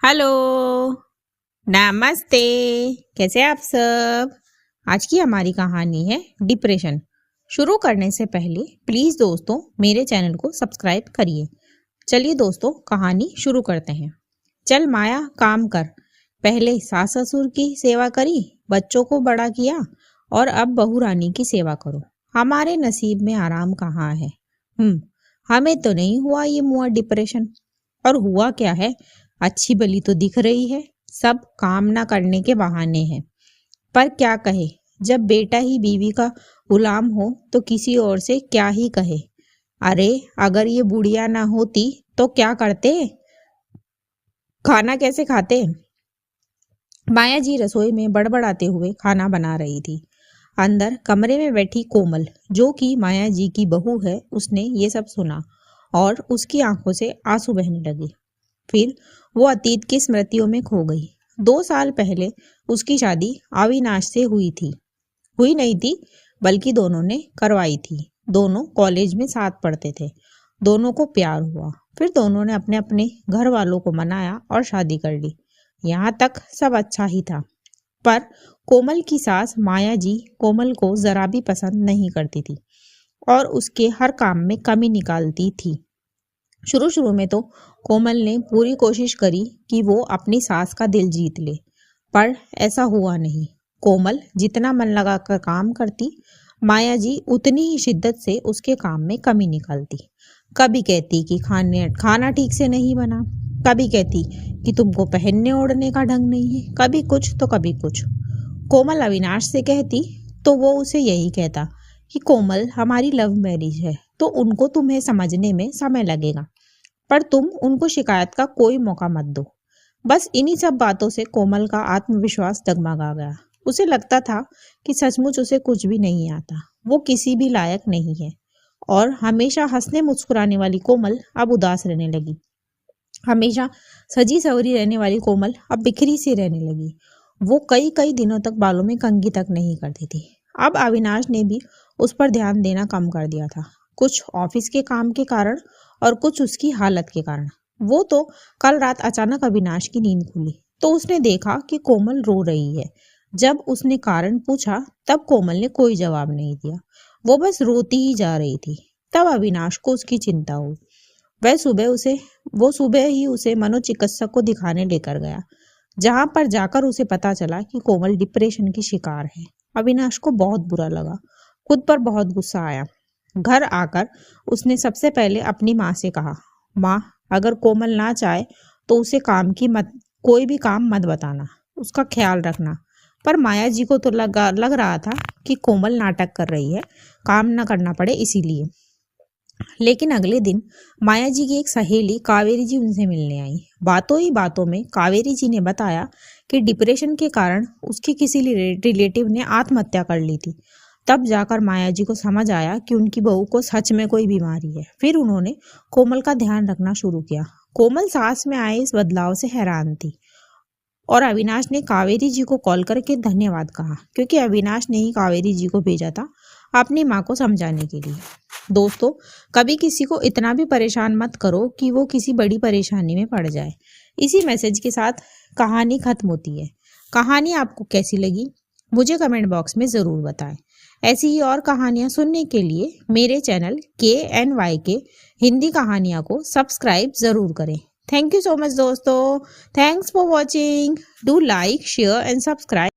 Hello. नमस्ते। कैसे आप सब? आज की हमारी कहानी है डिप्रेशन। शुरू करने से पहले प्लीज दोस्तों मेरे चैनल को सब्सक्राइब करिए। चलिए दोस्तों कहानी शुरू करते हैं। चल माया काम कर। पहले सास ससुर की सेवा करी, बच्चों को बड़ा किया और अब बहू रानी की सेवा करो। हमारे नसीब में आराम कहाँ है। हमें तो नहीं हुआ ये मुआ डिप्रेशन। और हुआ क्या है, अच्छी भली तो दिख रही है, सब काम ना करने के बहाने हैं। पर क्या कहे, जब बेटा ही बीवी का गुलाम हो तो किसी और से क्या ही कहे। अरे अगर ये बुढ़िया ना होती तो क्या करते, खाना कैसे खाते। माया जी रसोई में बड़बड़ाते हुए खाना बना रही थी। अंदर कमरे में बैठी कोमल, जो कि माया जी की बहू है, उसने ये सब सुना और उसकी आंखों से आंसू बहने लगे। फिर वो अतीत की स्मृतियों में खो गई। 2 साल पहले उसकी शादी अविनाश से हुई नहीं थी, बल्कि दोनों ने करवाई थी। दोनों कॉलेज में साथ पढ़ते थे। दोनों को प्यार हुआ, फिर दोनों ने अपने अपने घर वालों को मनाया और शादी कर ली। यहाँ तक सब अच्छा ही था। पर कोमल की सास माया जी कोमल को जरा भी पसंद नहीं करती थी और उसके हर काम में कमी निकालती थी। शुरू शुरू में तो कोमल ने पूरी कोशिश करी कि वो अपनी सास का दिल जीत ले, पर ऐसा हुआ नहीं। कोमल जितना मन लगाकर काम करती, माया जी उतनी ही शिद्दत से उसके काम में कमी निकालती। कभी कहती कि खाना ठीक से नहीं बना, कभी कहती कि तुमको पहनने ओढ़ने का ढंग नहीं है, कभी कुछ तो कभी कुछ। कोमल अविनाश से कहती तो वो उसे यही कहता कि कोमल हमारी लव मैरिज है, तो उनको तुम्हें समझने में समय लगेगा, पर तुम उनको शिकायत का कोई मौका मत दो। बस इन्हीं सब बातों से कोमल का आत्मविश्वास डगमगा गया। उसे लगता था कि सचमुच उसे कुछ भी नहीं आता, वो किसी भी लायक नहीं है। और हमेशा हंसने मुस्कुराने वाली कोमल अब उदास रहने लगी। हमेशा सजी सवरी रहने वाली कोमल अब बिखरी सी रहने लगी। वो कई कई दिनों तक बालों में कंघी तक नहीं करती थी। अब अविनाश ने भी उस पर ध्यान देना कम कर दिया था, कुछ ऑफिस के काम के कारण और कुछ उसकी हालत के कारण। वो तो कल रात अचानक अविनाश की नींद खुली तो उसने देखा कि कोमल रो रही है। जब उसने कारण पूछा तब कोमल ने कोई जवाब नहीं दिया, वो बस रोती ही जा रही थी। तब अविनाश को उसकी चिंता हुई। वो सुबह ही उसे मनोचिकित्सक को दिखाने लेकर गया, जहां पर जाकर उसे पता चला कि कोमल डिप्रेशन की शिकार है। अविनाश को बहुत बुरा लगा, खुद पर बहुत गुस्सा आया। घर आकर उसने सबसे पहले अपनी माँ से कहा, माँ अगर कोमल ना चाहे तो उसे कोई भी काम मत बताना, उसका ख्याल रखना। पर माया जी को तो लग रहा था कि कोमल नाटक कर रही है, काम ना करना पड़े इसीलिए। लेकिन अगले दिन माया जी की एक सहेली कावेरी जी उनसे मिलने आई। बातों ही बातों में कावेरी जी ने बताया कि डिप्रेशन के कारण उसके किसी रिलेटिव ने आत्महत्या कर ली थी। तब जाकर माया जी को समझ आया कि उनकी बहू को सच में कोई बीमारी है। फिर उन्होंने कोमल का ध्यान रखना शुरू किया। कोमल सास में आए इस बदलाव से हैरान थी और अविनाश ने कावेरी जी को कॉल करके धन्यवाद कहा, क्योंकि अविनाश ने ही कावेरी जी को भेजा था अपनी माँ को समझाने के लिए। दोस्तों, कभी किसी को इतना भी परेशान मत करो कि वो किसी बड़ी परेशानी में पड़ जाए। इसी मैसेज के साथ कहानी खत्म होती है। कहानी आपको कैसी लगी मुझे कमेंट बॉक्स में ज़रूर बताएं। ऐसी ही और कहानियाँ सुनने के लिए मेरे चैनल KNYK हिंदी कहानियाँ को सब्सक्राइब ज़रूर करें। थैंक यू सो मच दोस्तों। Thanks for watching. Do like, share and subscribe.